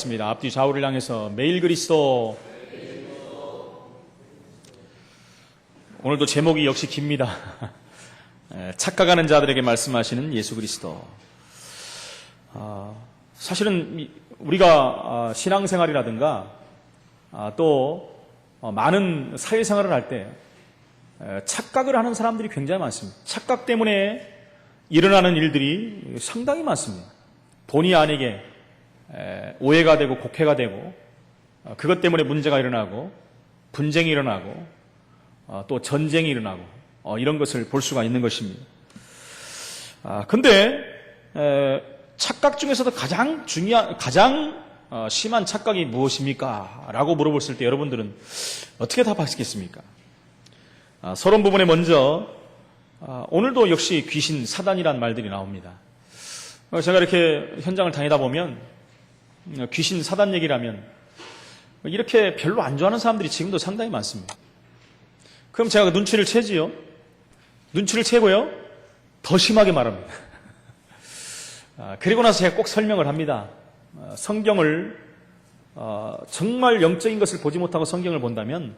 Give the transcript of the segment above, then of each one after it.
앞뒤 좌우를 향해서 매일 그리스도. 오늘도 제목이 역시 깁니다. 착각하는 자들에게 말씀하시는 예수 그리스도. 사실은 우리가 신앙생활이라든가 또 많은 사회생활을 할 때 착각을 하는 사람들이 굉장히 많습니다. 착각 때문에 일어나는 일들이 상당히 많습니다. 본의 아니게 오해가 되고 곡해가 되고 그것 때문에 문제가 일어나고 분쟁이 일어나고 또 전쟁이 일어나고 이런 것을 볼 수가 있는 것입니다. 근데 착각 중에서도 가장 심한 착각이 무엇입니까? 라고 물어봤을 때 여러분들은 어떻게 답하시겠습니까? 서론 부분에 먼저 오늘도 역시 귀신, 사단이란 말들이 나옵니다. 제가 이렇게 현장을 다니다 보면 귀신, 사단 얘기를 하면 이렇게 별로 안 좋아하는 사람들이 지금도 상당히 많습니다. 그럼 제가 눈치를 채지요. 눈치를 채고요. 더 심하게 말합니다. 그리고 나서 제가 꼭 설명을 합니다. 성경을 정말 영적인 것을 보지 못하고 성경을 본다면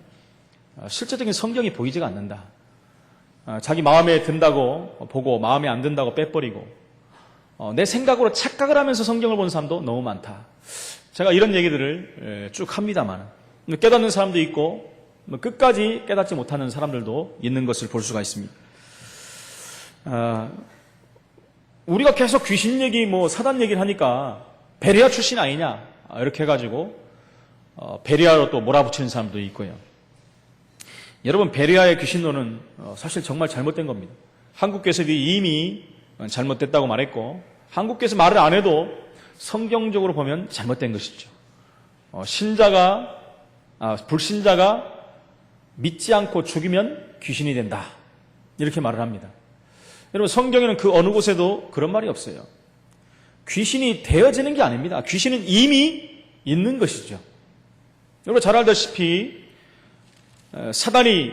실제적인 성경이 보이지가 않는다. 자기 마음에 든다고 보고 마음에 안 든다고 빼버리고 내 생각으로 착각을 하면서 성경을 보는 사람도 너무 많다. 제가 이런 얘기들을 쭉 합니다만 깨닫는 사람도 있고 끝까지 깨닫지 못하는 사람들도 있는 것을 볼 수가 있습니다. 우리가 계속 귀신 얘기, 사단 얘기를 하니까 베레아 출신 아니냐 이렇게 해가지고 베레아로 또 몰아붙이는 사람도 있고요. 여러분, 베레아의 귀신론은 사실 정말 잘못된 겁니다. 한국교회에서도 이미 잘못됐다고 말했고 한국교회에서 말을 안 해도 성경적으로 보면 잘못된 것이죠. 불신자가 믿지 않고 죽이면 귀신이 된다 이렇게 말을 합니다. 여러분, 성경에는 그 어느 곳에도 그런 말이 없어요. 귀신이 되어지는 게 아닙니다. 귀신은 이미 있는 것이죠. 여러분 잘 알다시피 사단이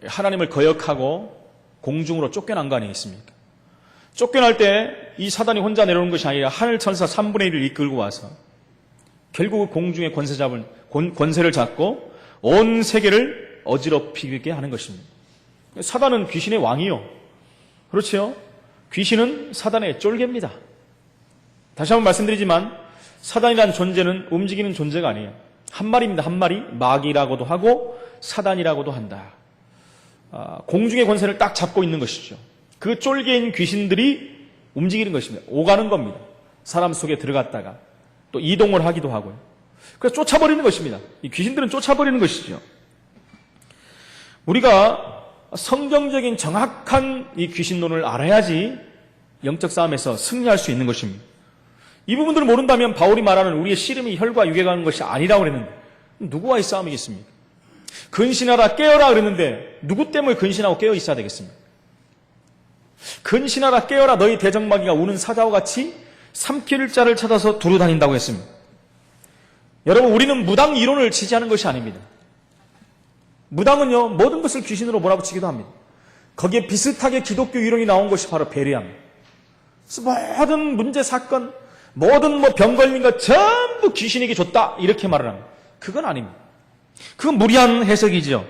하나님을 거역하고 공중으로 쫓겨난 거 아니겠습니까? 쫓겨날 때 이 사단이 혼자 내려오는 것이 아니라 하늘 천사 3분의 1을 이끌고 와서 결국 공중의 권세를 잡고 온 세계를 어지럽히게 하는 것입니다. 사단은 귀신의 왕이요. 그렇죠? 귀신은 사단의 쫄개입니다. 다시 한번 말씀드리지만 사단이라는 존재는 움직이는 존재가 아니에요. 한 마리입니다. 한 마리. 마귀라고도 하고 사단이라고도 한다. 공중의 권세를 딱 잡고 있는 것이죠. 그 쫄개인 귀신들이 움직이는 것입니다. 오가는 겁니다. 사람 속에 들어갔다가 또 이동을 하기도 하고요. 그래서 쫓아버리는 것입니다. 이 귀신들은 쫓아버리는 것이죠. 우리가 성경적인 정확한 이 귀신론을 알아야지 영적 싸움에서 승리할 수 있는 것입니다. 이 부분들을 모른다면 바울이 말하는 우리의 씨름이 혈과 육에 가는 것이 아니라고 그랬는데 누구와의 싸움이겠습니까? 근신하라 깨어라 그랬는데 누구 때문에 근신하고 깨어 있어야 되겠습니까? 근신하라 깨어라 너희 대적마귀가 우는 사자와 같이 삼킬 자를 찾아서 두루 다닌다고 했습니다. 여러분, 우리는 무당 이론을 지지하는 것이 아닙니다. 무당은요 모든 것을 귀신으로 몰아붙이기도 합니다. 거기에 비슷하게 기독교 이론이 나온 것이 바로 베레아입니다. 모든 문제 사건, 모든 병 걸린 것 전부 귀신에게 줬다 이렇게 말을 합니다. 그건 아닙니다. 그건 무리한 해석이죠.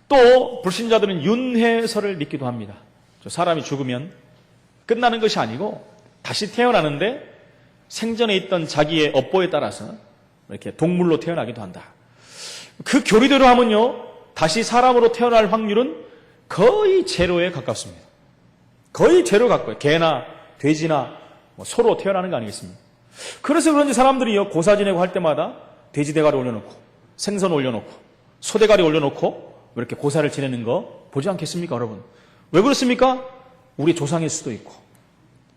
또 불신자들은 윤회설을 믿기도 합니다. 사람이 죽으면 끝나는 것이 아니고 다시 태어나는데 생전에 있던 자기의 업보에 따라서 이렇게 동물로 태어나기도 한다. 그 교리대로 하면요 다시 사람으로 태어날 확률은 거의 제로에 가깝습니다. 거의 제로 가까워요. 개나 돼지나 소로 태어나는 거 아니겠습니까? 그래서 그런지 사람들이요 고사 지내고 할 때마다 돼지 대가리 올려놓고 생선 올려놓고 소 대가리 올려놓고 이렇게 고사를 지내는 거 보지 않겠습니까, 여러분? 왜 그렇습니까? 우리의 조상일 수도 있고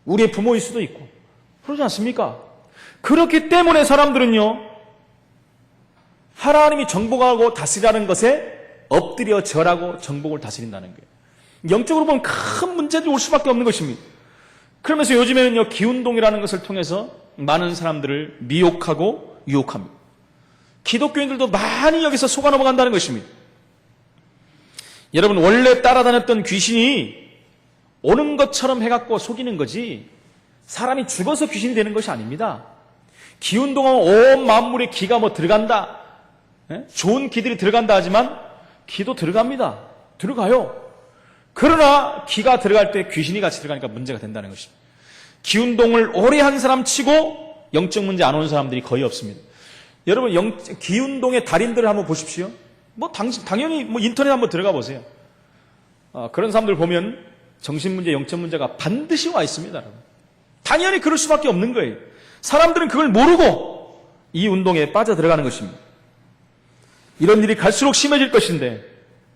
우리의 부모일 수도 있고 그러지 않습니까? 그렇기 때문에 사람들은요 하나님이 정복하고 다스리라는 것에 엎드려 절하고 정복을 다스린다는 거예요. 영적으로 보면 큰 문제들이 올 수밖에 없는 것입니다. 그러면서 요즘에는요 기운동이라는 것을 통해서 많은 사람들을 미혹하고 유혹합니다. 기독교인들도 많이 여기서 속아 넘어간다는 것입니다. 여러분, 원래 따라다녔던 귀신이 오는 것처럼 해갖고 속이는 거지 사람이 죽어서 귀신이 되는 것이 아닙니다. 기운동하면 온 만물에 기가 뭐 들어간다. 좋은 기들이 들어간다 하지만 기도 들어갑니다. 들어가요. 그러나 기가 들어갈 때 귀신이 같이 들어가니까 문제가 된다는 것입니다. 기운동을 오래 한 사람 치고 영적 문제 안 오는 사람들이 거의 없습니다. 여러분 기운동의 달인들을 한번 보십시오. 뭐 당연히 뭐 인터넷 한번 들어가 보세요. 그런 사람들 보면 정신 문제, 영적 문제가 반드시 와 있습니다. 여러분. 당연히 그럴 수밖에 없는 거예요. 사람들은 그걸 모르고 이 운동에 빠져 들어가는 것입니다. 이런 일이 갈수록 심해질 것인데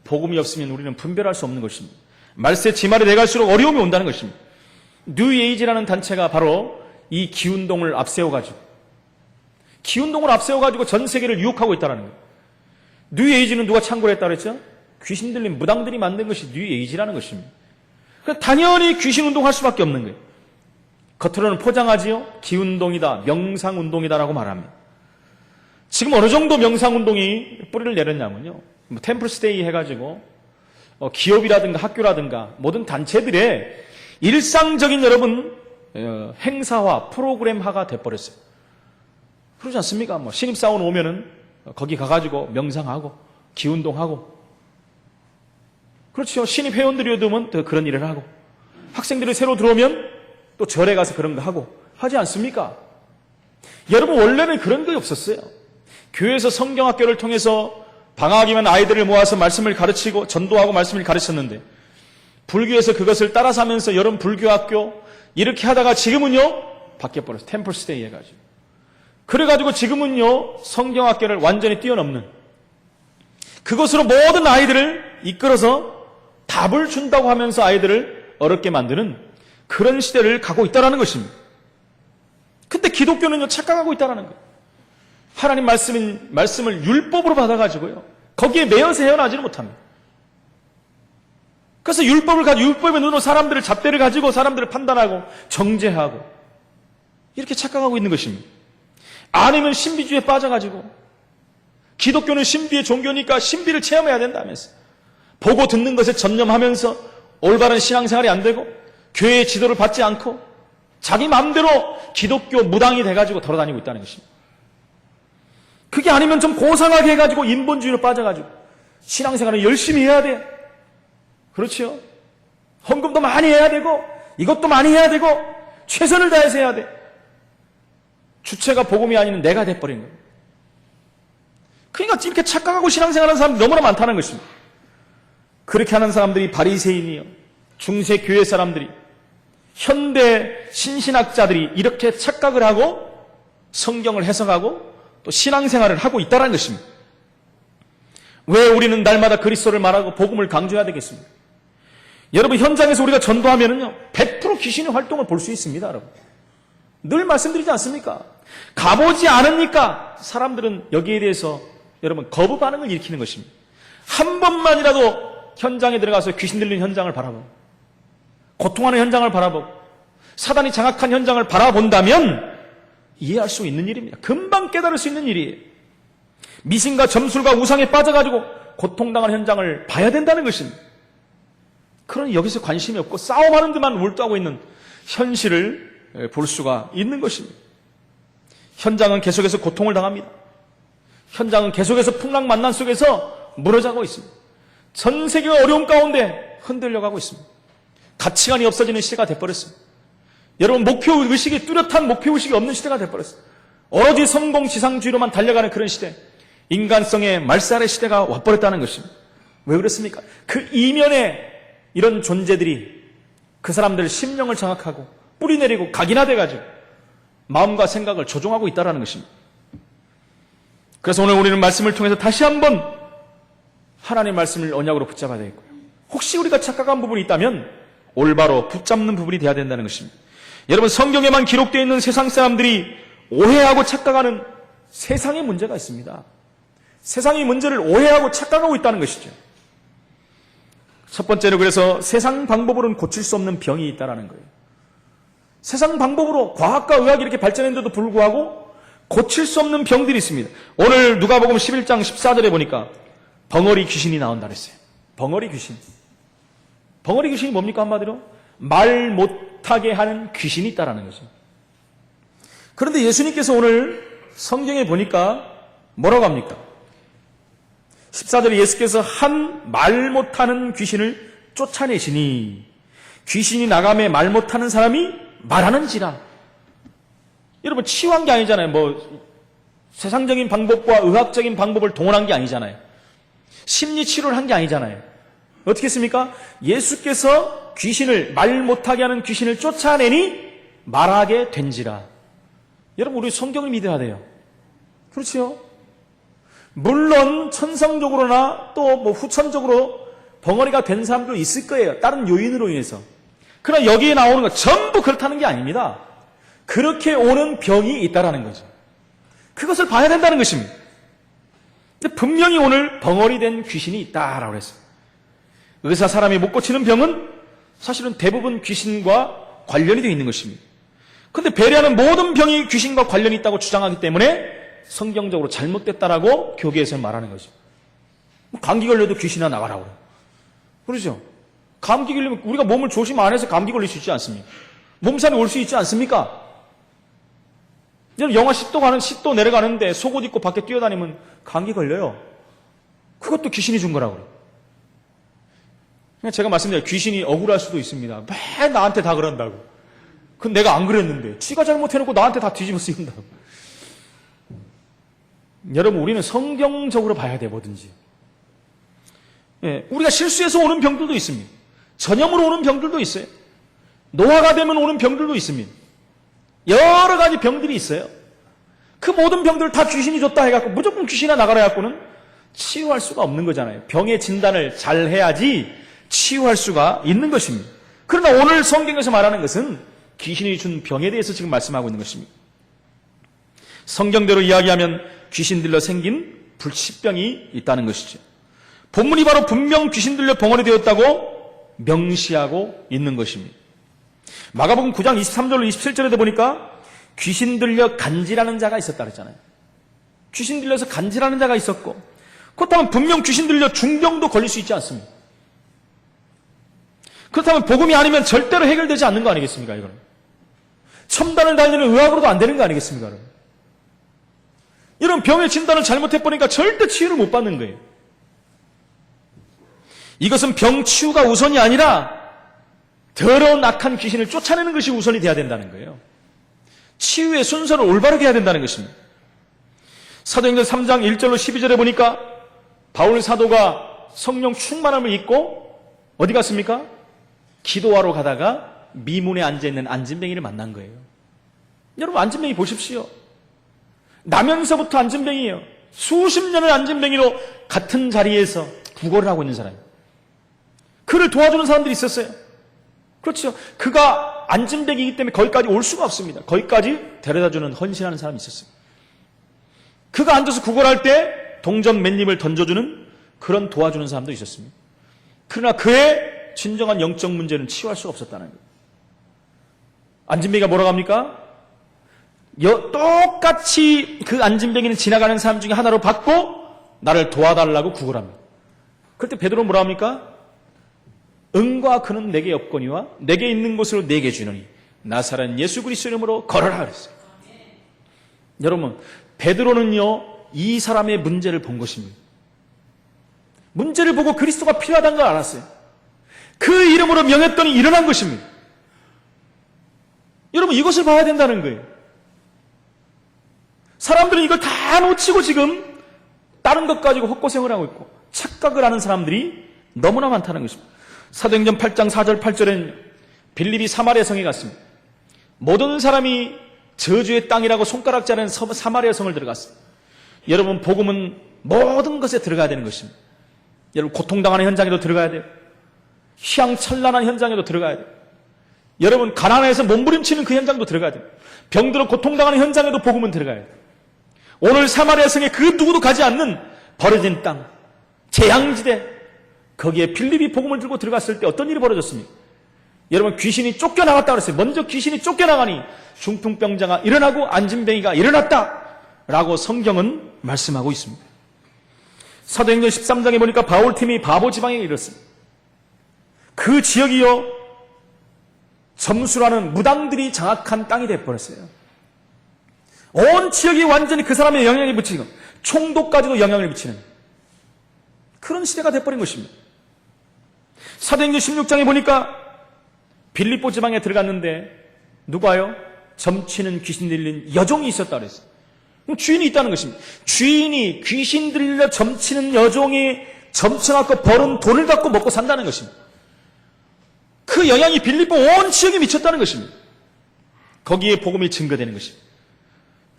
복음이 없으면 우리는 분별할 수 없는 것입니다. 말세 지말이 돼갈수록 어려움이 온다는 것입니다. 뉴에이지라는 단체가 바로 이 기운동을 앞세워가지고 전 세계를 유혹하고 있다는 거예요. 뉴에이지는 누가 창고를 했다고 했죠? 귀신 들린 무당들이 만든 것이 뉴에이지라는 것입니다. 그러니까 당연히 귀신 운동할 수밖에 없는 거예요. 겉으로는 포장하지요. 기운동이다, 명상운동이다라고 말합니다. 지금 어느 정도 명상운동이 뿌리를 내렸냐면요. 뭐 템플스테이 해가지고 기업이라든가 학교라든가 모든 단체들의 일상적인 여러분 행사화, 프로그램화가 돼버렸어요. 그러지 않습니까? 뭐 신입사원 오면은 거기 가가지고 명상하고 기운동하고, 그렇죠. 신입 회원들이 오면 또 그런 일을 하고, 학생들이 새로 들어오면 또 절에 가서 그런 거 하고 하지 않습니까? 여러분 원래는 그런 게 없었어요. 교회에서 성경학교를 통해서 방학이면 아이들을 모아서 말씀을 가르치고 전도하고 말씀을 가르쳤는데, 불교에서 그것을 따라서 하면서 여러분 불교학교 이렇게 하다가 지금은요 바뀌어버렸어요. 템플스테이 해가지고. 그래가지고 지금은요 성경학교를 완전히 뛰어넘는, 그것으로 모든 아이들을 이끌어서 답을 준다고 하면서 아이들을 어렵게 만드는 그런 시대를 가고 있다는 것입니다. 근데 기독교는요 착각하고 있다는 거예요. 하나님 말씀을 율법으로 받아가지고요 거기에 매여서 헤어나지는 못합니다. 그래서 율법의 눈으로 사람들을 잣대를 가지고 사람들을 판단하고 정죄하고 이렇게 착각하고 있는 것입니다. 아니면 신비주의에 빠져가지고, 기독교는 신비의 종교니까 신비를 체험해야 된다면서 보고 듣는 것에 전념하면서 올바른 신앙생활이 안 되고 교회의 지도를 받지 않고 자기 마음대로 기독교 무당이 돼가지고 돌아다니고 있다는 것입니다. 그게 아니면 좀 고상하게 해가지고 인본주의로 빠져가지고 신앙생활을 열심히 해야 돼. 그렇죠? 헌금도 많이 해야 되고 이것도 많이 해야 되고 최선을 다해서 해야 돼. 주체가 복음이 아닌 내가 돼버린 거예요. 그러니까 이렇게 착각하고 신앙생활하는 사람들이 너무나 많다는 것입니다. 그렇게 하는 사람들이 바리새인이요, 중세 교회 사람들이, 현대 신신학자들이 이렇게 착각을 하고 성경을 해석하고 또 신앙생활을 하고 있다는 것입니다. 왜 우리는 날마다 그리스도를 말하고 복음을 강조해야 되겠습니까? 여러분 현장에서 우리가 전도하면은요 100% 귀신의 활동을 볼 수 있습니다. 여러분 늘 말씀드리지 않습니까? 가보지 않으니까 사람들은 여기에 대해서 여러분 거부 반응을 일으키는 것입니다. 한 번만이라도 현장에 들어가서 귀신 들린 현장을 바라보고 고통하는 현장을 바라보고 사단이 장악한 현장을 바라본다면 이해할 수 있는 일입니다. 금방 깨달을 수 있는 일이에요. 미신과 점술과 우상에 빠져가지고 고통당하는 현장을 봐야 된다는 것입니다. 그러니 여기서 관심이 없고 싸움하는 데만 몰두하고 있는 현실을 볼 수가 있는 것입니다. 현장은 계속해서 고통을 당합니다. 현장은 계속해서 풍랑 만난 속에서 무너져가고 있습니다. 전 세계가 어려움 가운데 흔들려가고 있습니다. 가치관이 없어지는 시대가 돼버렸습니다. 여러분 목표의식이 뚜렷한 목표의식이 없는 시대가 돼버렸어요. 오로지 성공지상주의로만 달려가는 그런 시대, 인간성의 말살의 시대가 와버렸다는 것입니다. 왜 그렇습니까? 그 이면에 이런 존재들이 그 사람들 심령을 장악하고 뿌리내리고 각인화돼가지고 마음과 생각을 조종하고 있다는 것입니다. 그래서 오늘 우리는 말씀을 통해서 다시 한번 하나님의 말씀을 언약으로 붙잡아야 되겠고요. 혹시 우리가 착각한 부분이 있다면 올바로 붙잡는 부분이 되어야 된다는 것입니다. 여러분 성경에만 기록되어 있는 세상 사람들이 오해하고 착각하는 세상의 문제가 있습니다. 세상의 문제를 오해하고 착각하고 있다는 것이죠. 첫 번째로 그래서 세상 방법으로는 고칠 수 없는 병이 있다는 거예요. 세상 방법으로 과학과 의학이 이렇게 발전했는데도 불구하고 고칠 수 없는 병들이 있습니다. 오늘 누가복음 11장 14절에 보니까 벙어리 귀신이 나온다 그랬어요. 벙어리 귀신. 벙어리 귀신이 뭡니까 한마디로? 말 못하게 하는 귀신이 있다는 거죠. 그런데 예수님께서 오늘 성경에 보니까 뭐라고 합니까? 14절에 예수께서 한 말 못하는 귀신을 쫓아내시니 귀신이 나가매 말 못하는 사람이 말하는지라. 여러분, 치유한 게 아니잖아요. 세상적인 방법과 의학적인 방법을 동원한 게 아니잖아요. 심리 치료를 한 게 아니잖아요. 어떻게 했습니까? 예수께서 말 못하게 하는 귀신을 쫓아내니 말하게 된지라. 여러분, 우리 성경을 믿어야 돼요. 그렇죠? 물론 천성적으로나 또 후천적으로 벙어리가 된 사람도 있을 거예요. 다른 요인으로 인해서. 그러나 여기에 나오는 거 전부 그렇다는 게 아닙니다. 그렇게 오는 병이 있다라는 거죠. 그것을 봐야 된다는 것입니다. 근데 분명히 오늘 벙어리 된 귀신이 있다라고 했어요. 의사 사람이 못 고치는 병은 사실은 대부분 귀신과 관련이 되어 있는 것입니다. 그런데 배려하는 모든 병이 귀신과 관련이 있다고 주장하기 때문에 성경적으로 잘못됐다라고 교계에서 말하는 거죠. 감기 걸려도 귀신아 나가라고 그래요. 그러죠? 감기 걸리면 우리가 몸을 조심 안 해서 감기 걸릴 수 있지 않습니까? 몸살이 올 수 있지 않습니까? 영하 10도 가는 10도 내려가는데 속옷 입고 밖에 뛰어다니면 감기 걸려요. 그것도 귀신이 준 거라고 그래요. 제가 말씀드려요. 귀신이 억울할 수도 있습니다. 매 나한테 다 그런다고. 그건 내가 안 그랬는데 지가 잘못해놓고 나한테 다 뒤집어 쓰인다고. 여러분, 우리는 성경적으로 봐야 돼, 뭐든지. 우리가 실수해서 오는 병들도 있습니다. 전염으로 오는 병들도 있어요. 노화가 되면 오는 병들도 있습니다. 여러 가지 병들이 있어요. 그 모든 병들을 다 귀신이 줬다 해갖고 무조건 귀신아 나가라 해갖고는 치유할 수가 없는 거잖아요. 병의 진단을 잘 해야지 치유할 수가 있는 것입니다. 그러나 오늘 성경에서 말하는 것은 귀신이 준 병에 대해서 지금 말씀하고 있는 것입니다. 성경대로 이야기하면 귀신 들려 생긴 불치병이 있다는 것이죠. 본문이 바로 분명 귀신 들려 벙어리 되었다고 명시하고 있는 것입니다. 마가복음 9장 23절로 27절에 보니까 귀신 들려 간질하는 자가 있었다 그랬잖아요. 귀신 들려서 간질하는 자가 있었고, 그렇다면 분명 귀신 들려 중병도 걸릴 수 있지 않습니까? 그렇다면 복음이 아니면 절대로 해결되지 않는 거 아니겠습니까? 이거는 첨단을 달리는 의학으로도 안 되는 거 아니겠습니까? 이런 병의 진단을 잘못해버리니까 절대 치유를 못 받는 거예요. 이것은 병 치유가 우선이 아니라 더러운 악한 귀신을 쫓아내는 것이 우선이 돼야 된다는 거예요. 치유의 순서를 올바르게 해야 된다는 것입니다. 사도행전 3장 1절로 12절에 보니까 바울 사도가 성령 충만함을 입고 어디 갔습니까? 기도하러 가다가 미문에 앉아있는 안진뱅이를 만난 거예요. 여러분, 안진뱅이 보십시오. 나면서부터 안진뱅이에요. 수십 년을 안진뱅이로 같은 자리에서 구걸을 하고 있는 사람이에요. 그를 도와주는 사람들이 있었어요. 그렇죠. 그가 안진뱅이이기 때문에 거기까지 올 수가 없습니다. 거기까지 데려다주는 헌신하는 사람이 있었어요. 그가 앉아서 구걸할 때 동전 맨입을 던져주는 그런 도와주는 사람도 있었습니다. 그러나 그의 진정한 영적 문제는 치유할 수가 없었다는 거예요. 안진뱅이가 뭐라고 합니까? 똑같이 그 안진뱅이는 지나가는 사람 중에 하나로 받고 나를 도와달라고 구걸합니다. 그때 베드로 뭐라 합니까? 은과 금은 내게 없거니와 내게 있는 것으로 내게 주노니 나사렛 예수 그리스도 이름으로 걸어라 그랬어요. 여러분, 베드로는요 이 사람의 문제를 본 것입니다. 문제를 보고 그리스도가 필요하다는 걸 알았어요. 그 이름으로 명했더니 일어난 것입니다. 여러분, 이것을 봐야 된다는 거예요. 사람들은 이걸 다 놓치고 지금 다른 것 가지고 헛고생을 하고 있고 착각을 하는 사람들이 너무나 많다는 것입니다. 사도행전 8장 4절 8절에는 빌립이 사마리아 성에 갔습니다. 모든 사람이 저주의 땅이라고 손가락질하는 사마리아 성을 들어갔어요. 여러분, 복음은 모든 것에 들어가야 되는 것입니다. 여러분, 고통당하는 현장에도 들어가야 돼요. 휘황찬란한 현장에도 들어가야 돼요. 여러분, 가난해서 몸부림치는 그 현장도 들어가야 돼요. 병들어 고통당하는 현장에도 복음은 들어가야 돼요. 오늘 사마리아 성에 그 누구도 가지 않는 버려진 땅, 재앙지대, 거기에 빌립이 복음을 들고 들어갔을 때 어떤 일이 벌어졌습니까? 여러분, 귀신이 쫓겨나갔다 그랬어요. 먼저 귀신이 쫓겨나가니 중풍병자가 일어나고 안진뱅이가 일어났다라고 성경은 말씀하고 있습니다. 사도행전 13장에 보니까 바울팀이 바보 지방에 이르렀습니다. 그 지역이요 점수라는 무당들이 장악한 땅이 되어버렸어요. 온 지역이 완전히 그 사람의 영향이 미치는, 총독까지도 영향을 미치는 그런 시대가 돼버린 것입니다. 사도행전 16장에 보니까 빌립보 지방에 들어갔는데 누가요? 점치는 귀신 들린 여종이 있었다 그랬어요. 주인이 있다는 것입니다. 주인이 귀신 들려 점치는 여종이 점쳐갖고 벌은 돈을 갖고 먹고 산다는 것입니다. 그 영향이 빌립보 온 지역에 미쳤다는 것입니다. 거기에 복음이 증거되는 것입니다.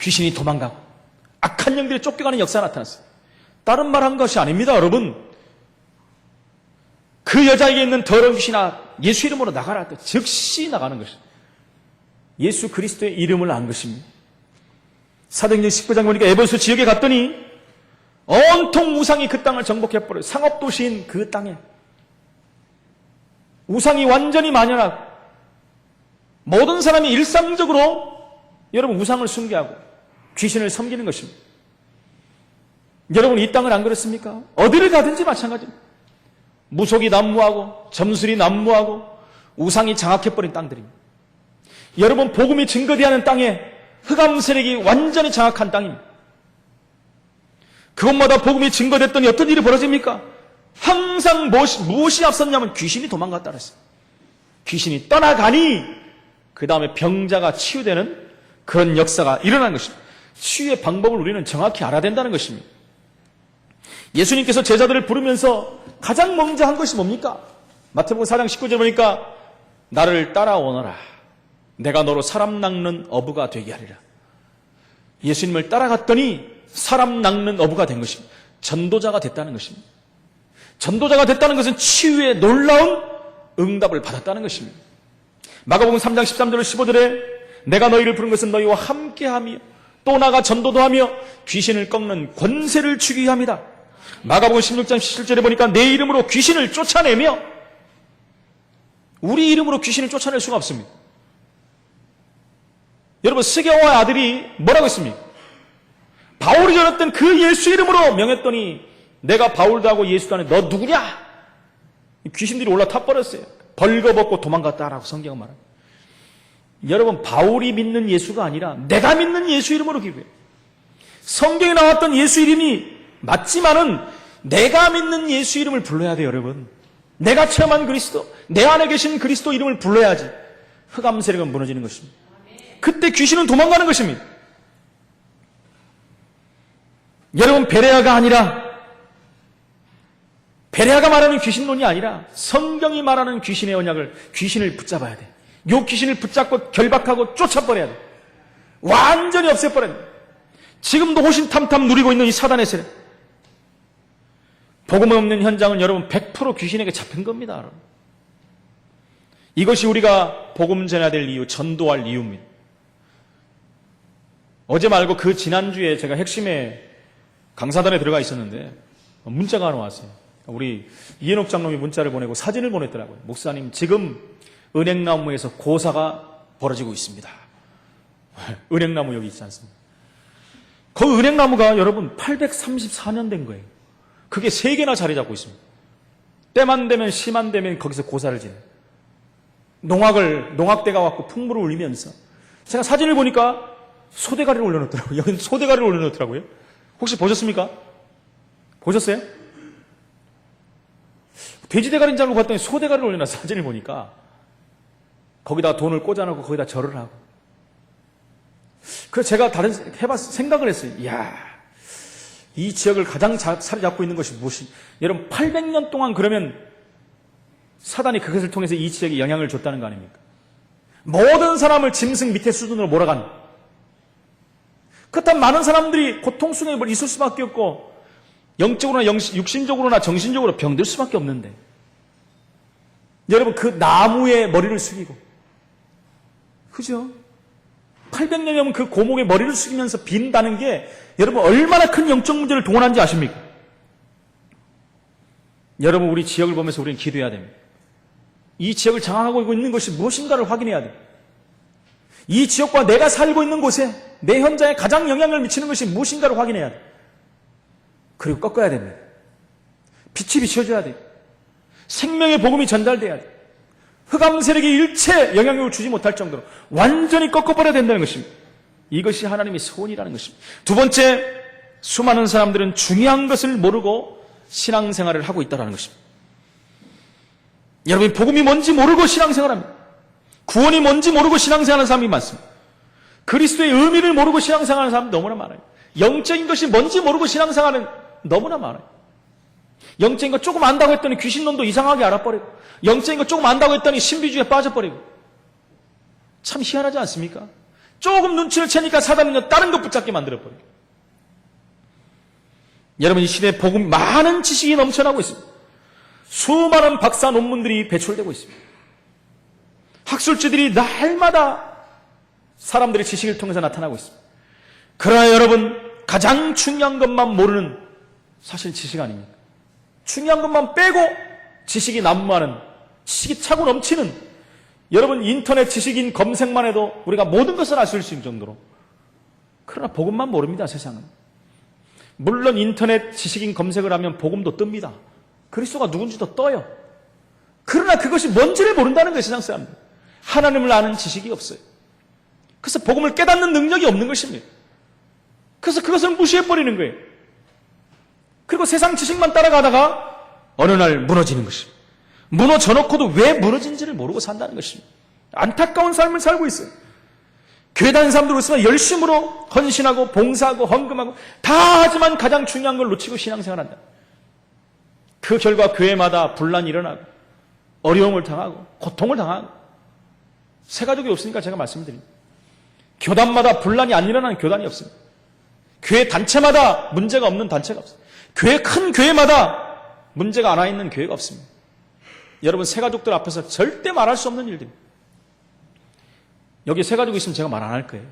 귀신이 도망가고 악한 영들이 쫓겨가는 역사가 나타났어요. 다른 말 한 것이 아닙니다, 여러분. 그 여자에게 있는 더러운 귀신아 예수 이름으로 나가라 할 때 즉시 나가는 것입니다. 예수 그리스도의 이름을 안 것입니다. 사도행전 19장 보니까 에베소 지역에 갔더니 온통 우상이 그 땅을 정복해버려요. 상업도시인 그 땅에 우상이 완전히 만연하고 모든 사람이 일상적으로 여러분 우상을 숭배하고 귀신을 섬기는 것입니다. 여러분 이 땅은 안 그렇습니까? 어디를 가든지 마찬가지입니다. 무속이 난무하고 점술이 난무하고 우상이 장악해버린 땅들입니다. 여러분 복음이 증거되어야 하는 땅에 흑암 세력이 완전히 장악한 땅입니다. 그곳마다 복음이 증거됐더니 어떤 일이 벌어집니까? 항상 무엇이 앞섰냐면 귀신이 도망갔다 그랬어요. 귀신이 떠나가니 그 다음에 병자가 치유되는 그런 역사가 일어난 것입니다. 치유의 방법을 우리는 정확히 알아야 된다는 것입니다. 예수님께서 제자들을 부르면서 가장 먼저 한 것이 뭡니까? 마태복음 4장 19절 보니까 나를 따라오너라. 내가 너로 사람 낚는 어부가 되게 하리라. 예수님을 따라갔더니 사람 낚는 어부가 된 것입니다. 전도자가 됐다는 것입니다. 전도자가 됐다는 것은 치유의 놀라운 응답을 받았다는 것입니다. 마가복음 3장 13절 15절에 내가 너희를 부른 것은 너희와 함께하며 또 나가 전도도 하며 귀신을 꺾는 권세를 주기 위함이다. 마가복음 16장 17절에 보니까 내 이름으로 귀신을 쫓아내며, 우리 이름으로 귀신을 쫓아낼 수가 없습니다. 여러분 스게와 아들이 뭐라고 했습니까? 바울이 전했던 그 예수 이름으로 명했더니 내가 바울도 하고 예수도 하는데 너 누구냐? 귀신들이 올라타 버렸어요. 벌거벗고 도망갔다라고 성경은 말합니다. 여러분 바울이 믿는 예수가 아니라 내가 믿는 예수 이름으로 기도해요. 성경에 나왔던 예수 이름이 맞지만은 내가 믿는 예수 이름을 불러야 돼요, 여러분. 내가 체험한 그리스도, 내 안에 계신 그리스도 이름을 불러야지 흑암 세력은 무너지는 것입니다. 그때 귀신은 도망가는 것입니다. 여러분 베레아가 아니라, 베레아가 말하는 귀신론이 아니라 성경이 말하는 귀신의 언약을, 귀신을 붙잡아야 돼. 요 귀신을 붙잡고 결박하고 쫓아버려야 돼. 완전히 없애버려야 돼. 지금도 호신탐탐 누리고 있는 이 사단의 세력, 복음 없는 현장은 여러분 100% 귀신에게 잡힌 겁니다. 여러분. 이것이 우리가 복음 전해야 될 이유, 전도할 이유입니다. 어제 말고 그 지난주에 제가 핵심의 강사단에 들어가 있었는데 문자가 하나 왔어요. 우리 이현옥 장로님이 문자를 보내고 사진을 보냈더라고요. 목사님 지금 은행나무에서 고사가 벌어지고 있습니다. 은행나무 여기 있지 않습니까? 그 은행나무가 여러분 834년 된 거예요. 그게 3개나 자리 잡고 있습니다. 때만 되면 시만 되면 거기서 고사를 지내요. 농악대가 왔고 풍물을 울리면서 제가 사진을 보니까 소대가리를 올려놓더라고요. 여기는 소대가리를 올려놓더라고요. 혹시 보셨습니까? 보셨어요? 돼지대가리인 줄 알고 봤더니 소대가리를 올려놔. 사진을 보니까 거기다 돈을 꽂아놓고 거기다 절을 하고. 그래서 제가 생각을 했어요. 이야, 이 지역을 가장 살이 잡고 있는 것이 무엇이? 여러분 800년 동안 그러면 사단이 그것을 통해서 이 지역에 영향을 줬다는 거 아닙니까? 모든 사람을 짐승 밑에 수준으로 몰아간. 그렇다면 많은 사람들이 고통 속에 있을 수밖에 없고 영적으로나 육신적으로나 정신적으로 병들 수밖에 없는데, 여러분 그 나무에 머리를 숙이고, 그죠? 800년이 넘은 그 고목에 머리를 숙이면서 빈다는 게 여러분 얼마나 큰 영적 문제를 동원한지 아십니까? 여러분 우리 지역을 보면서 우리는 기도해야 됩니다. 이 지역을 장악하고 있는 것이 무엇인가를 확인해야 돼요. 이 지역과 내가 살고 있는 곳에, 내 현장에 가장 영향을 미치는 것이 무엇인가를 확인해야 돼요. 그리고 꺾어야 됩니다. 빛이 비춰줘야 돼요. 생명의 복음이 전달돼야 돼요. 흑암 세력이 일체 영향력을 주지 못할 정도로 완전히 꺾어버려야 된다는 것입니다. 이것이 하나님의 소원이라는 것입니다. 두 번째, 수많은 사람들은 중요한 것을 모르고 신앙생활을 하고 있다는 것입니다. 여러분, 복음이 뭔지 모르고 신앙생활합니다. 구원이 뭔지 모르고 신앙생활하는 사람이 많습니다. 그리스도의 의미를 모르고 신앙생활하는 사람이 너무나 많아요. 영적인 것이 뭔지 모르고 신앙생활은 너무나 많아요. 영적인 거 조금 안다고 했더니 귀신론도 이상하게 알아버리고, 영적인 거 조금 안다고 했더니 신비주의에 빠져버리고. 참 희한하지 않습니까? 조금 눈치를 채니까 사단은 다른 것 붙잡게 만들어버려요. 여러분, 이 시대에 복음 많은 지식이 넘쳐나고 있습니다. 수많은 박사 논문들이 배출되고 있습니다. 학술지들이 날마다 사람들의 지식을 통해서 나타나고 있습니다. 그러나 여러분, 가장 중요한 것만 모르는 사실 지식 아닙니까? 중요한 것만 빼고 지식이 난무하는, 지식이 차고 넘치는, 여러분 인터넷 지식인 검색만 해도 우리가 모든 것을 알 수 있을 정도로. 그러나 복음만 모릅니다, 세상은. 물론 인터넷 지식인 검색을 하면 복음도 뜹니다. 그리스도가 누군지도 떠요. 그러나 그것이 뭔지를 모른다는 거예요, 세상 사람들. 하나님을 아는 지식이 없어요. 그래서 복음을 깨닫는 능력이 없는 것입니다. 그래서 그것을 무시해버리는 거예요. 그리고 세상 지식만 따라가다가 어느 날 무너지는 것입니다. 무너져 놓고도 왜 무너진지를 모르고 산다는 것입니다. 안타까운 삶을 살고 있어요. 교회 다니는 사람들 있으면 열심으로 헌신하고 봉사하고 헌금하고 다 하지만 가장 중요한 걸 놓치고 신앙생활한다. 그 결과 교회마다 분란이 일어나고 어려움을 당하고 고통을 당하고. 새가족이 없으니까 제가 말씀드립니다. 교단마다 분란이 안 일어나는 교단이 없습니다. 교회 단체마다 문제가 없는 단체가 없습니다. 큰 교회마다 문제가 안 와 있는 교회가 없습니다. 여러분, 새가족들 앞에서 절대 말할 수 없는 일들입니다. 여기 새가족이 있으면 제가 말 안 할 거예요.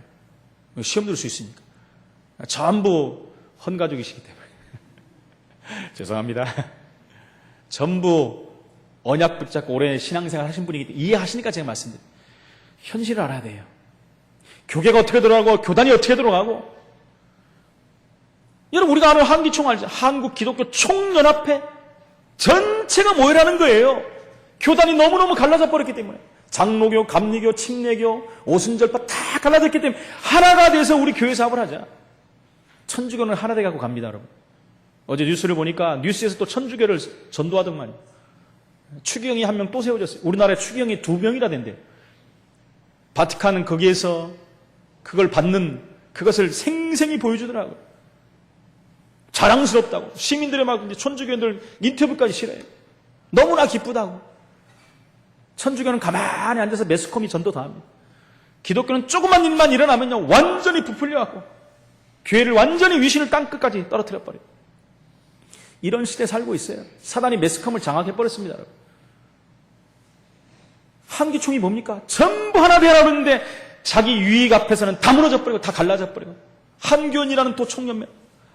시험 들 수 있으니까. 전부 헌가족이시기 때문에. 죄송합니다. 전부 언약 붙잡고 오래 신앙생활 하신 분이기 때문에 이해하시니까 제가 말씀드립니다. 현실을 알아야 돼요. 교계가 어떻게 들어가고 교단이 어떻게 들어가고. 여러분, 우리가 아는 한기총 알죠? 한국 기독교 총연합회 전체가 모여라는 거예요. 교단이 너무너무 갈라져 버렸기 때문에. 장로교, 감리교, 침례교, 오순절파 다 갈라졌기 때문에 하나가 돼서 우리 교회 사업을 하자. 천주교는 하나 돼가고 갑니다, 여러분. 어제 뉴스를 보니까 뉴스에서 또 천주교를 전도하더만요. 추기경이 한 명 또 세워졌어요. 우리나라에 추기경이 2명이나 된대요. 바티칸은 거기에서 그걸 받는 그것을 생생히 보여주더라고요. 자랑스럽다고. 시민들의 막 천주교인들 인터뷰까지 싫어해요. 너무나 기쁘다고. 천주교는 가만히 앉아서 매스컴이 전도 다 합니다. 기독교는 조그만 일만 일어나면요 완전히 부풀려갖고 교회를 완전히 위신을 땅끝까지 떨어뜨려버려요. 이런 시대에 살고 있어요. 사단이 매스컴을 장악해버렸습니다, 여러분. 한기총이 뭡니까? 전부 하나 되라고 했는데 자기 유익 앞에서는 다 무너져버리고 다 갈라져버리고. 한교연이라는 또 총연맹,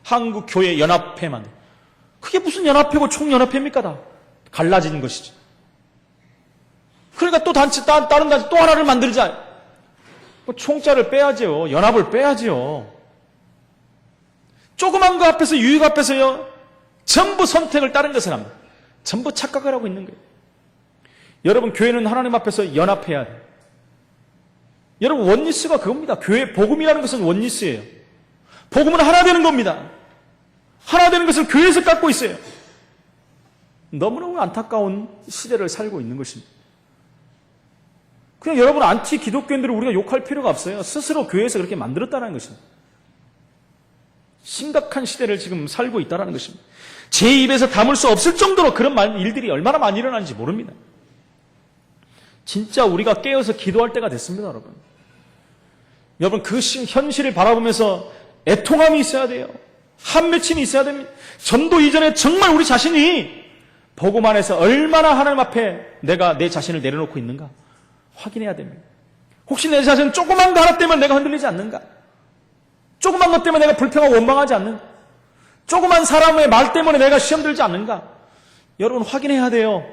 한국교회연합회만. 그게 무슨 연합회고 총연합회입니까? 다 갈라지는 것이지. 그러니까 또 단체, 다른 단체 또 하나를 만들자. 총자를 빼야죠. 연합을 빼야죠. 조그만 거 앞에서, 유익 앞에서요, 전부 선택을 다른 것을 합니다. 전부 착각을 하고 있는 거예요. 여러분, 교회는 하나님 앞에서 연합해야 돼요. 여러분, 원리스가 그겁니다. 교회 복음이라는 것은 원리스예요. 복음은 하나 되는 겁니다. 하나 되는 것을 교회에서 갖고 있어요. 너무너무 안타까운 시대를 살고 있는 것입니다. 그냥 여러분, 안티 기독교인들을 우리가 욕할 필요가 없어요. 스스로 교회에서 그렇게 만들었다는 것입니다. 심각한 시대를 지금 살고 있다는 것입니다. 제 입에서 담을 수 없을 정도로 그런 일들이 얼마나 많이 일어나는지 모릅니다. 진짜 우리가 깨어서 기도할 때가 됐습니다, 여러분. 여러분, 그 현실을 바라보면서 애통함이 있어야 돼요. 한맺힘이 있어야 됩니다. 전도 이전에 정말 우리 자신이 복음 안에서 얼마나 하나님 앞에 내가 내 자신을 내려놓고 있는가 확인해야 됩니다. 혹시 내 자신은 조그만 거 하나 때문에 내가 흔들리지 않는가? 조그만 것 때문에 내가 불평하고 원망하지 않는가? 조그만 사람의 말 때문에 내가 시험 들지 않는가? 여러분, 확인해야 돼요.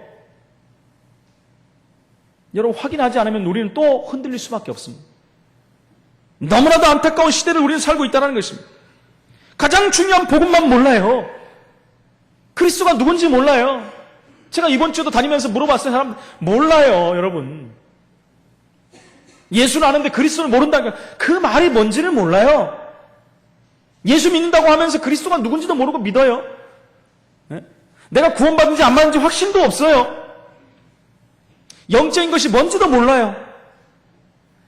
여러분, 확인하지 않으면 우리는 또 흔들릴 수밖에 없습니다. 너무나도 안타까운 시대를 우리는 살고 있다는 것입니다. 가장 중요한 복음만 몰라요. 그리스도가 누군지 몰라요. 제가 이번 주에도 다니면서 물어봤어요. 사람 몰라요, 여러분. 예수는 아는데 그리스도를 모른다니까. 그 말이 뭔지를 몰라요. 예수 믿는다고 하면서 그리스도가 누군지도 모르고 믿어요. 네? 내가 구원받은지 안 받은지 확신도 없어요. 영적인 것이 뭔지도 몰라요.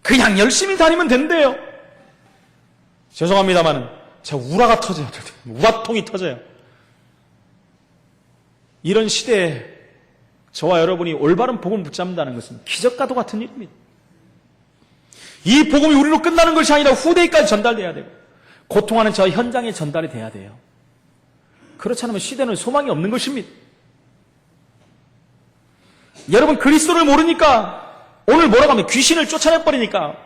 그냥 열심히 다니면 된대요. 죄송합니다만 제가 우라가 터져요. 우라통이 터져요. 이런 시대에 저와 여러분이 올바른 복음을 붙잡는다는 것은 기적과도 같은 일입니다. 이 복음이 우리로 끝나는 것이 아니라 후대까지 전달돼야 되고 고통하는 저 현장에 전달이 돼야 돼요. 그렇지 않으면 시대는 소망이 없는 것입니다. 여러분 그리스도를 모르니까 오늘 뭐라고 하면 귀신을 쫓아내버리니까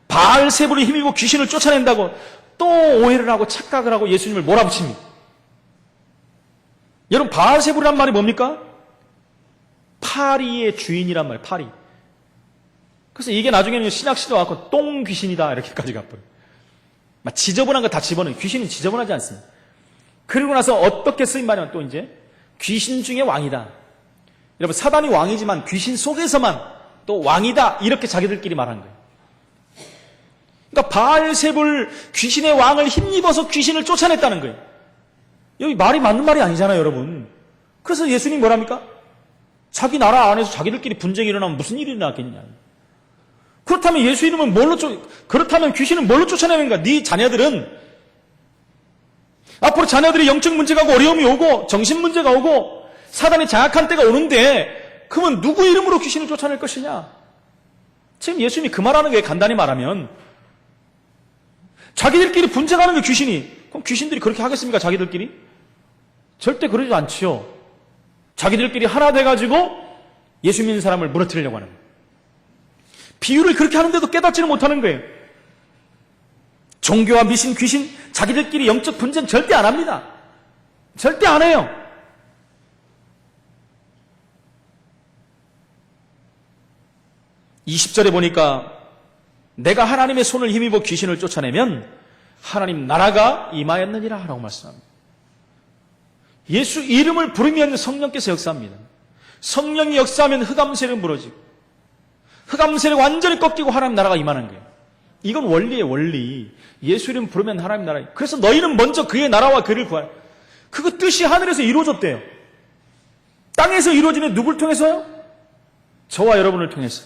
바알세불을 힘입고 귀신을 쫓아낸다고 또 오해를 하고 착각을 하고 예수님을 몰아붙입니다. 여러분 바알세불이란 말이 뭡니까? 파리의 주인이란 말이에요. 파리. 그래서 이게 나중에는 신약시대 와서 똥귀신이다 이렇게까지 가버려요. 막 지저분한 거 다 집어넣어요. 귀신은 지저분하지 않습니다. 그리고 나서 어떻게 쓰인 말이면 또 이제 귀신 중에 왕이다. 여러분 사단이 왕이지만 귀신 속에서만 또 왕이다 이렇게 자기들끼리 말한 거예요. 그러니까 바알세불 귀신의 왕을 힘입어서 귀신을 쫓아냈다는 거예요. 여기 말이 맞는 말이 아니잖아요, 여러분. 그래서 예수님 뭐랍니까? 자기 나라 안에서 자기들끼리 분쟁이 일어나면 무슨 일이 일어났겠냐. 그렇다면 예수 이름은 그렇다면 귀신은 뭘로 쫓아내는가? 네 자녀들은 앞으로 자녀들이 영적 문제가 오고 어려움이 오고 정신 문제가 오고 사단이 장악한 때가 오는데 그러면 누구 이름으로 귀신을 쫓아낼 것이냐? 지금 예수님이 그 말하는 게 간단히 말하면 자기들끼리 분쟁하는 게 귀신이. 그럼 귀신들이 그렇게 하겠습니까? 자기들끼리? 절대 그러지 않지요. 자기들끼리 하나 돼가지고 예수 믿는 사람을 무너뜨리려고 하는 거예요. 비유를 그렇게 하는데도 깨닫지는 못하는 거예요. 종교와 미신, 귀신, 자기들끼리 영적 분쟁 절대 안 합니다. 절대 안 해요. (20절에) 보니까 내가 하나님의 손을 힘입어 귀신을 쫓아내면 하나님 나라가 임하였느니라 라고 말씀합니다. 예수 이름을 부르면 성령께서 역사합니다. 성령이 역사하면 흑암세력은 무너지고 흑암세력 완전히 꺾이고 하나님 나라가 임하는 거예요. 이건 원리예요, 원리. 예수 이름 부르면 하나님 나라. 그래서 너희는 먼저 그의 나라와 그를 구하라. 그거 뜻이 하늘에서 이루어졌대요. 땅에서 이루어지는 누굴 통해서요? 저와 여러분을 통해서.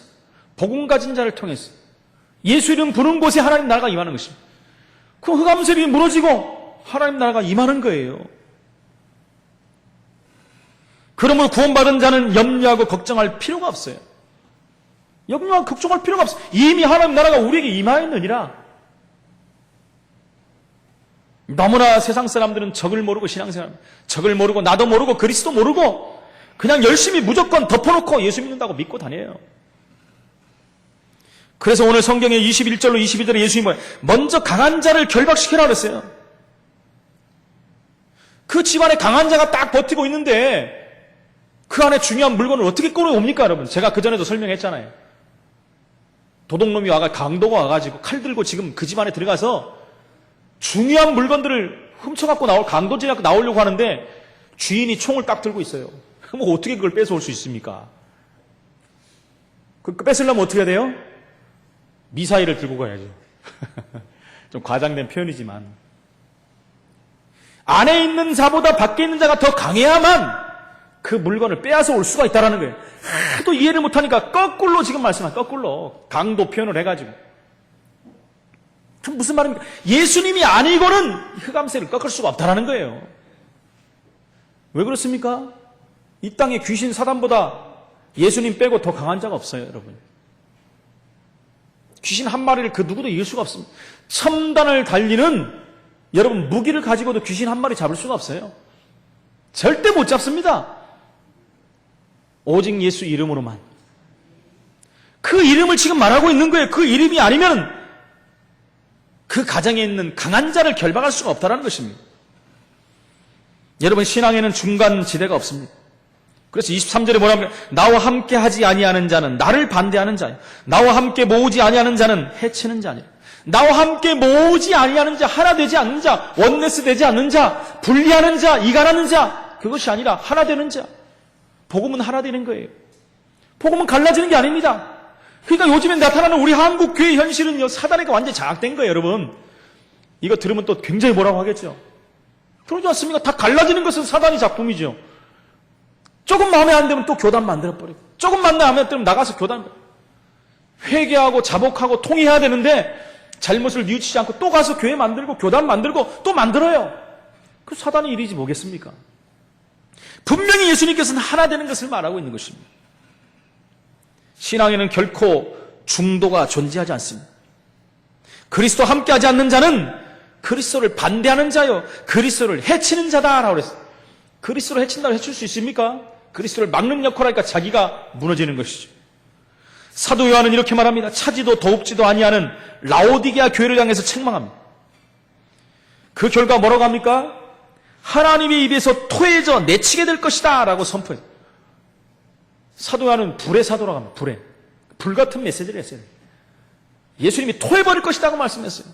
복음 가진 자를 통해서. 예수 이름 부른 곳에 하나님 나라가 임하는 것입니다. 그 흑암세력이 무너지고 하나님 나라가 임하는 거예요. 그러므로 구원받은 자는 염려하고 걱정할 필요가 없어요. 염려하고 걱정할 필요가 없어요. 이미 하나님 나라가 우리에게 임하였느니라. 너무나 세상 사람들은 적을 모르고 신앙생활, 적을 모르고 나도 모르고 그리스도 모르고 그냥 열심히 무조건 덮어놓고 예수 믿는다고 믿고 다녀요. 그래서 오늘 성경에 21절로 22절에 예수님은 먼저 강한 자를 결박시키라 그랬어요. 그 집안에 강한 자가 딱 버티고 있는데 그 안에 중요한 물건을 어떻게 끌어옵니까, 여러분? 제가 그전에도 설명했잖아요. 도둑놈이 강도가 와가지고 칼 들고 지금 그 집안에 들어가서 중요한 물건들을 훔쳐갖고 강도질하고 나오려고 하는데 주인이 총을 딱 들고 있어요. 그럼 어떻게 그걸 뺏어올 수 있습니까? 그 뺏으려면 어떻게 해야 돼요? 미사일을 들고 가야죠. 좀 과장된 표현이지만 안에 있는 자보다 밖에 있는 자가 더 강해야만 그 물건을 빼앗아 올 수가 있다는 거예요. 하도 이해를 못하니까 거꾸로 지금 말씀한 거꾸로 강도 표현을 해가지고. 그럼 무슨 말입니까? 예수님이 아니고는 흑암세를 꺾을 수가 없다는 거예요. 왜 그렇습니까? 이 땅에 귀신 사단보다 예수님 빼고 더 강한 자가 없어요, 여러분. 귀신 한 마리를 그 누구도 이길 수가 없습니다. 첨단을 달리는 여러분 무기를 가지고도 귀신 한 마리 잡을 수가 없어요. 절대 못 잡습니다. 오직 예수 이름으로만. 그 이름을 지금 말하고 있는 거예요. 그 이름이 아니면 그 가정에 있는 강한 자를 결박할 수가 없다는 것입니다. 여러분 신앙에는 중간 지대가 없습니다. 그래서 23절에 뭐라고 하면 나와 함께 하지 아니하는 자는 나를 반대하는 자요. 나와 함께 모으지 아니하는 자는 해치는 자니라. 나와 함께 모으지 아니하는 자, 하나 되지 않는 자, 원네스 되지 않는 자, 분리하는 자, 이간하는 자, 그것이 아니라 하나 되는 자. 복음은 하나 되는 거예요. 복음은 갈라지는 게 아닙니다. 그러니까 요즘에 나타나는 우리 한국 교회 현실은요, 사단에게 완전히 장악된 거예요, 여러분. 이거 들으면 또 굉장히 뭐라고 하겠죠? 그러지 않습니까? 다 갈라지는 것은 사단의 작품이죠. 조금 마음에 안 들면 또 교단 만들어버리고, 조금 마음에 안 들면 나가서 교단, 회개하고 자복하고 통일해야 되는데, 잘못을 뉘우치지 않고 또 가서 교회 만들고, 교단 만들고, 또 만들어요. 그 사단의 일이지 뭐겠습니까? 분명히 예수님께서는 하나 되는 것을 말하고 있는 것입니다. 신앙에는 결코 중도가 존재하지 않습니다. 그리스도와 함께하지 않는 자는 그리스도를 반대하는 자요, 그리스도를 해치는 자다라고 그랬어요. 그리스도를 해친다고 해칠 수 있습니까? 그리스도를 막는 역할을 하니까 자기가 무너지는 것이죠. 사도 요한은 이렇게 말합니다. 차지도 더웁지도 아니하는 라오디게아 교회를 향해서 책망합니다. 그 결과 뭐라고 합니까? 하나님의 입에서 토해져 내치게 될 것이다 라고 선포해요. 사도 요한은 불의 사도라고 합니다. 불의. 불같은 메시지를 했어요. 예수님이 토해버릴 것이라고 말씀했어요.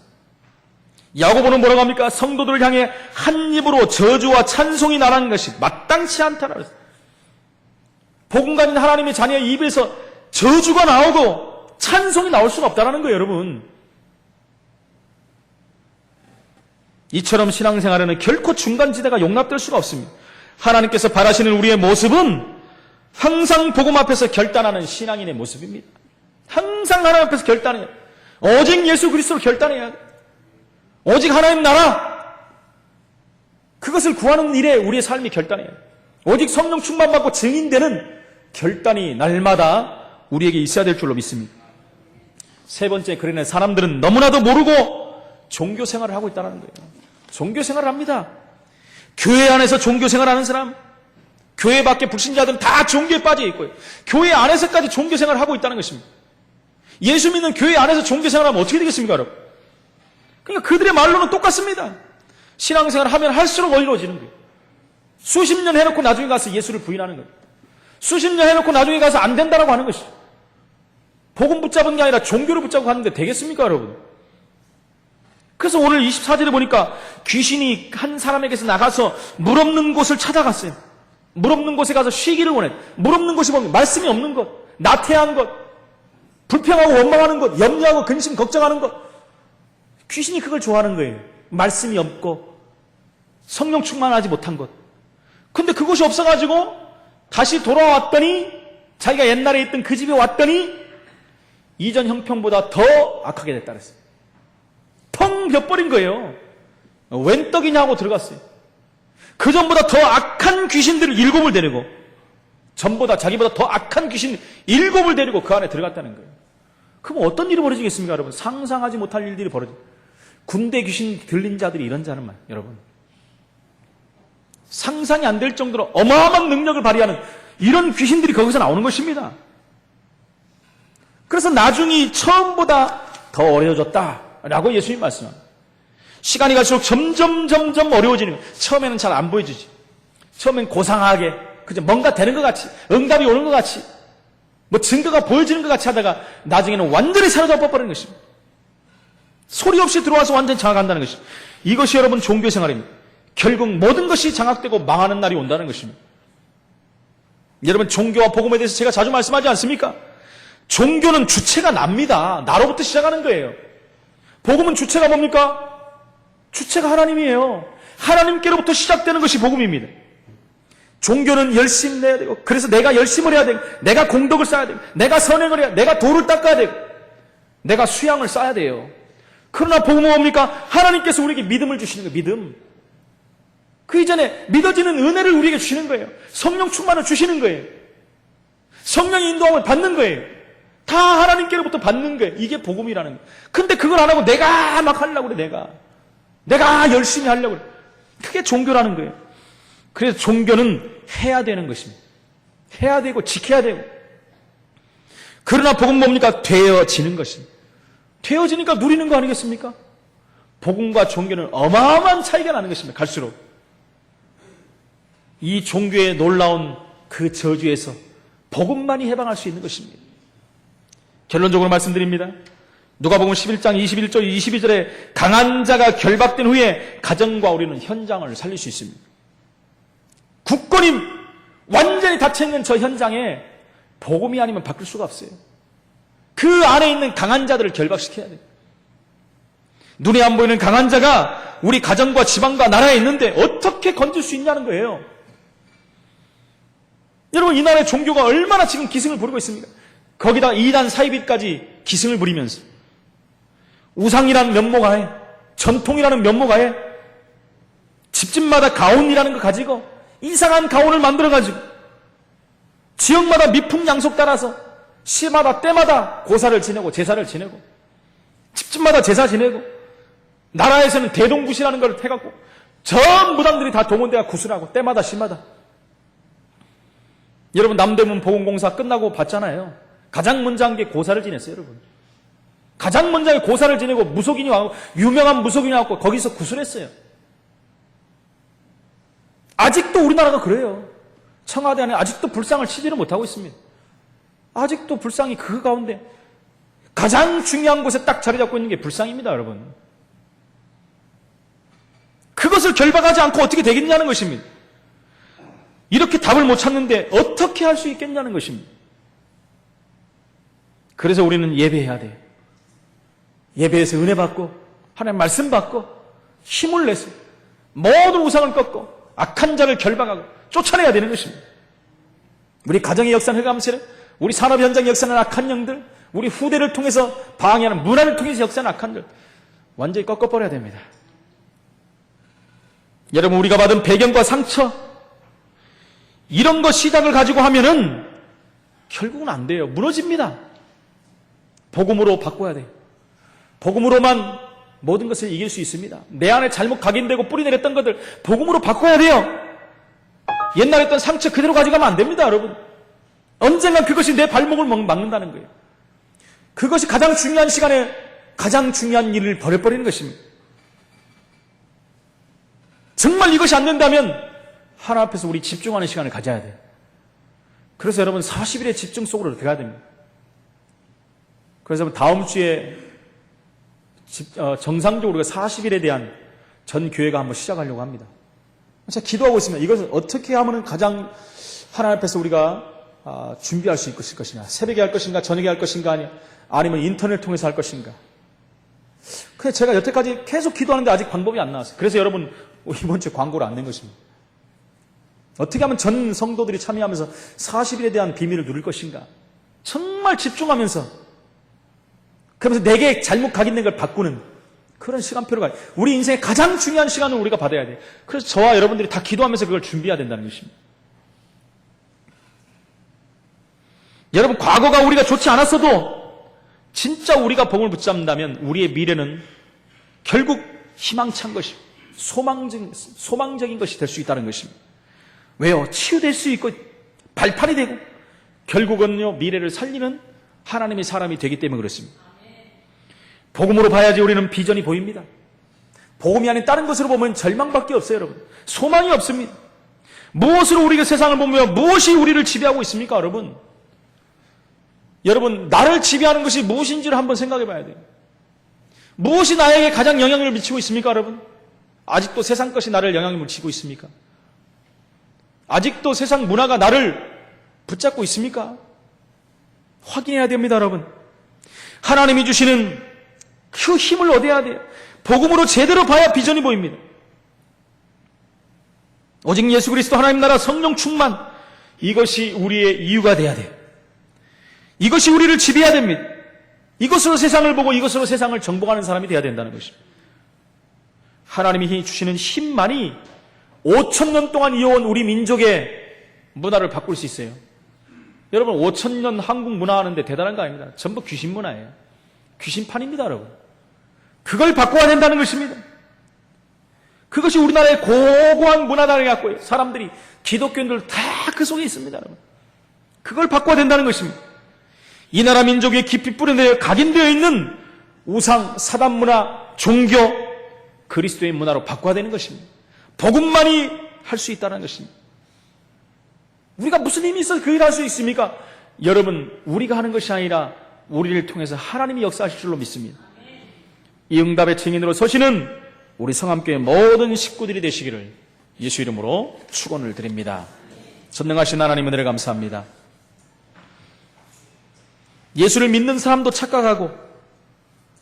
야고보는 뭐라고 합니까? 성도들을 향해 한 입으로 저주와 찬송이 나라는 것이 마땅치 않다라고 했어요. 복음 가진 하나님의 자녀의 입에서 저주가 나오고 찬송이 나올 수가 없다는 거예요, 여러분. 이처럼 신앙생활에는 결코 중간지대가 용납될 수가 없습니다. 하나님께서 바라시는 우리의 모습은 항상 복음 앞에서 결단하는 신앙인의 모습입니다. 항상 하나님 앞에서 결단해요. 오직 예수 그리스도를 결단해야 돼요. 오직 하나님 나라, 그것을 구하는 일에 우리의 삶이 결단해요. 오직 성령 충만받고 증인되는 결단이 날마다 우리에게 있어야 될 줄로 믿습니다. 세 번째, 그러나 사람들은 너무나도 모르고 종교 생활을 하고 있다는 거예요. 종교 생활을 합니다. 교회 안에서 종교 생활하는 사람, 교회 밖에 불신자들은 다 종교에 빠져 있고요. 교회 안에서까지 종교 생활을 하고 있다는 것입니다. 예수 믿는 교회 안에서 종교 생활하면 어떻게 되겠습니까, 여러분? 그러니까 그들의 말로는 똑같습니다. 신앙생활을 하면 할수록 어지러워지는 거예요. 수십 년 해놓고 나중에 가서 예수를 부인하는 거예요. 수십 년 해놓고 나중에 가서 안 된다라고 하는 것이죠. 복음 붙잡은 게 아니라 종교를 붙잡고 가는데 되겠습니까, 여러분? 그래서 오늘 24절에 보니까 귀신이 한 사람에게서 나가서 물 없는 곳을 찾아갔어요. 물 없는 곳에 가서 쉬기를 원해. 물 없는 곳이 뭡니까? 말씀이 없는 것, 나태한 것, 불평하고 원망하는 것, 염려하고 근심, 걱정하는 것. 귀신이 그걸 좋아하는 거예요. 말씀이 없고 성령 충만하지 못한 것. 근데 그것이 없어가지고 다시 돌아왔더니, 자기가 옛날에 있던 그 집에 왔더니 이전 형편보다 더 악하게 됐다 그랬어요. 텅 비어버린 거예요. 웬 떡이냐고 들어갔어요. 그 전보다 더 악한 귀신들을 7을 데리고, 전보다 자기보다 더 악한 귀신 7을 데리고 그 안에 들어갔다는 거예요. 그럼 어떤 일이 벌어지겠습니까, 여러분? 상상하지 못할 일들이 벌어져요. 군대 귀신 들린 자들이 이런 자는 말, 여러분. 상상이 안 될 정도로 어마어마한 능력을 발휘하는 이런 귀신들이 거기서 나오는 것입니다. 그래서 나중이 처음보다 더 어려워졌다라고 예수님 말씀합니다. 시간이 갈수록 점점 어려워지는 거예요. 처음에는 잘 안 보여지지. 처음엔 고상하게, 그죠? 뭔가 되는 것 같이, 응답이 오는 것 같이, 뭐 증거가 보여지는 것 같이 하다가 나중에는 완전히 사라져 버리는 것입니다. 소리 없이 들어와서 완전히 장악한다는 것입니다. 이것이 여러분 종교 생활입니다. 결국 모든 것이 장악되고 망하는 날이 온다는 것입니다. 여러분, 종교와 복음에 대해서 제가 자주 말씀하지 않습니까? 종교는 주체가 납니다. 나로부터 시작하는 거예요. 복음은 주체가 뭡니까? 주체가 하나님이에요. 하나님께로부터 시작되는 것이 복음입니다. 종교는 열심히 내야 되고, 그래서 내가 열심을 해야 되고, 내가 공덕을 쌓아야 되고, 내가 선행을 해야 되고, 내가 도를 닦아야 되고, 내가 수양을 쌓아야 돼요. 그러나 복음은 뭡니까? 하나님께서 우리에게 믿음을 주시는 거예요. 믿음. 그 이전에 믿어지는 은혜를 우리에게 주시는 거예요. 성령 충만을 주시는 거예요. 성령의 인도함을 받는 거예요. 다 하나님께로부터 받는 거예요. 이게 복음이라는 거예요. 근데 그걸 안 하고 내가 막 하려고 그래. 내가 열심히 하려고 그래. 그게 종교라는 거예요. 그래서 종교는 해야 되는 것입니다. 해야 되고 지켜야 되고. 그러나 복음은 뭡니까? 되어지는 것입니다. 되어지니까 누리는 거 아니겠습니까? 복음과 종교는 어마어마한 차이가 나는 것입니다. 갈수록. 이 종교의 놀라운 그 저주에서 복음만이 해방할 수 있는 것입니다. 결론적으로 말씀드립니다. 누가복음 11장 21절 22절에 강한 자가 결박된 후에 가정과 우리는 현장을 살릴 수 있습니다. 굳건히 완전히 닫혀있는 저 현장에 복음이 아니면 바뀔 수가 없어요. 그 안에 있는 강한 자들을 결박시켜야 돼요. 눈에 안 보이는 강한 자가 우리 가정과 지방과 나라에 있는데 어떻게 건질 수 있냐는 거예요. 여러분, 이 나라의 종교가 얼마나 지금 기승을 부리고 있습니까? 거기다 이단 사이비까지 기승을 부리면서 우상이라는 면모가에, 전통이라는 면모가에, 집집마다 가온이라는 거 가지고 이상한 가온을 만들어가지고 지역마다 미풍양속 따라서 시마다 때마다 고사를 지내고 제사를 지내고 집집마다 제사 지내고 나라에서는 대동굿이라는 걸 해갖고 전 무당들이 다 동원돼가 구슬하고 때마다 시마다. 여러분, 남대문 보건공사 끝나고 봤잖아요. 가장 먼저 한 게 고사를 지냈어요, 여러분. 가장 먼저 고사를 지내고 무속인이 와고 유명한 무속인이 와고 거기서 구슬했어요. 아직도 우리나라가 그래요. 청와대 안에 아직도 불상을 치지를 못하고 있습니다. 아직도 불상이 그 가운데 가장 중요한 곳에 딱 자리 잡고 있는 게 불상입니다, 여러분. 그것을 결박하지 않고 어떻게 되겠냐는 것입니다. 이렇게 답을 못 찾는데 어떻게 할 수 있겠냐는 것입니다. 그래서 우리는 예배해야 돼요. 예배에서 은혜 받고 하나님 말씀 받고 힘을 내서 모든 우상을 꺾고 악한 자를 결박하고 쫓아내야 되는 것입니다. 우리 가정의 역사는 흑암세력, 우리 산업 현장의 역사는 악한 영들, 우리 후대를 통해서 방해하는 문화를 통해서 역사는 악한들 완전히 꺾어버려야 됩니다. 여러분, 우리가 받은 배경과 상처, 이런 거 시작을 가지고 하면은 결국은 안 돼요. 무너집니다. 복음으로 바꿔야 돼요. 복음으로만 모든 것을 이길 수 있습니다. 내 안에 잘못 각인되고 뿌리내렸던 것들 복음으로 바꿔야 돼요. 옛날에 했던 상처 그대로 가져가면 안 됩니다, 여러분. 언젠간 그것이 내 발목을 막는다는 거예요. 그것이 가장 중요한 시간에 가장 중요한 일을 버려버리는 것입니다. 정말 이것이 안 된다면 하나님 앞에서 우리 집중하는 시간을 가져야 돼요. 그래서 여러분 40일의 집중 속으로 들어가야 됩니다. 그래서 다음 주에 정상적으로 우리가 40일에 대한 전 교회가 한번 시작하려고 합니다. 제가 기도하고 있습니다. 이것을 어떻게 하면 가장 하나님 앞에서 우리가 준비할 수 있을 것인가. 새벽에 할 것인가, 저녁에 할 것인가, 아니면 인터넷 통해서 할 것인가. 그래서 제가 여태까지 계속 기도하는데 아직 방법이 안 나왔어요. 그래서 여러분 이번 주에 광고를 안 낸 것입니다. 어떻게 하면 전 성도들이 참여하면서 40일에 대한 비밀을 누릴 것인가. 정말 집중하면서 그러면서 내게 잘못 각인된 걸 바꾸는 그런 시간표를 우리 인생의 가장 중요한 시간을 우리가 받아야 돼요. 그래서 저와 여러분들이 다 기도하면서 그걸 준비해야 된다는 것입니다. 여러분, 과거가 우리가 좋지 않았어도 진짜 우리가 복음을 붙잡는다면 우리의 미래는 결국 희망찬 것이, 소망적인 것이 될 수 있다는 것입니다. 왜요? 치유될 수 있고 발판이 되고 결국은요 미래를 살리는 하나님의 사람이 되기 때문에 그렇습니다. 복음으로 봐야지 우리는 비전이 보입니다. 복음이 아닌 다른 것으로 보면 절망밖에 없어요, 여러분. 소망이 없습니다. 무엇으로 우리가 세상을 보며 무엇이 우리를 지배하고 있습니까, 여러분? 여러분, 나를 지배하는 것이 무엇인지를 한번 생각해 봐야 돼요. 무엇이 나에게 가장 영향을 미치고 있습니까, 여러분? 아직도 세상 것이 나를 영향을 미치고 있습니까? 아직도 세상 문화가 나를 붙잡고 있습니까? 확인해야 됩니다, 여러분. 하나님이 주시는 그 힘을 얻어야 돼요. 복음으로 제대로 봐야 비전이 보입니다. 오직 예수 그리스도 하나님 나라 성령 충만, 이것이 우리의 이유가 돼야 돼요. 이것이 우리를 지배해야 됩니다. 이것으로 세상을 보고 이것으로 세상을 정복하는 사람이 돼야 된다는 것입니다. 하나님이 주시는 힘만이 5,000년 동안 이어온 우리 민족의 문화를 바꿀 수 있어요. 여러분, 5,000년 한국 문화 하는데 대단한 거 아닙니다. 전부 귀신 문화예요. 귀신판입니다, 여러분. 그걸 바꿔야 된다는 것입니다. 그것이 우리나라의 고고한 문화를 갖고 사람들이, 기독교인들 다 그 속에 있습니다, 여러분. 그걸 바꿔야 된다는 것입니다. 이 나라 민족에 깊이 뿌려내어 각인되어 있는 우상, 사단 문화, 종교, 그리스도의 문화로 바꿔야 되는 것입니다. 복음만이 할 수 있다는 것입니다. 우리가 무슨 힘이 있어서 그 일을 할 수 있습니까? 여러분, 우리가 하는 것이 아니라 우리를 통해서 하나님이 역사하실 줄로 믿습니다. 이 응답의 증인으로 서시는 우리 성함교회 모든 식구들이 되시기를 예수 이름으로 축원을 드립니다. 전능하신 하나님 은혜를 감사합니다. 예수를 믿는 사람도 착각하고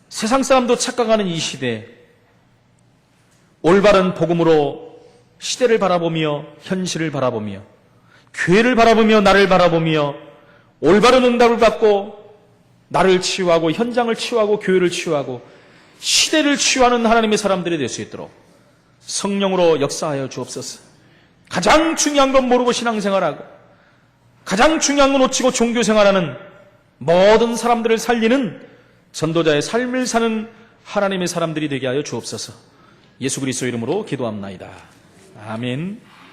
세상 사람도 착각하는 이 시대에 올바른 복음으로 시대를 바라보며 현실을 바라보며 교회를 바라보며 나를 바라보며 올바른 응답을 받고 나를 치유하고 현장을 치유하고 교회를 치유하고 시대를 치유하는 하나님의 사람들이 될 수 있도록 성령으로 역사하여 주옵소서. 가장 중요한 건 모르고 신앙생활하고 가장 중요한 건 놓치고 종교생활하는 모든 사람들을 살리는 전도자의 삶을 사는 하나님의 사람들이 되게 하여 주옵소서. 예수 그리스도 이름으로 기도합나이다. 아멘.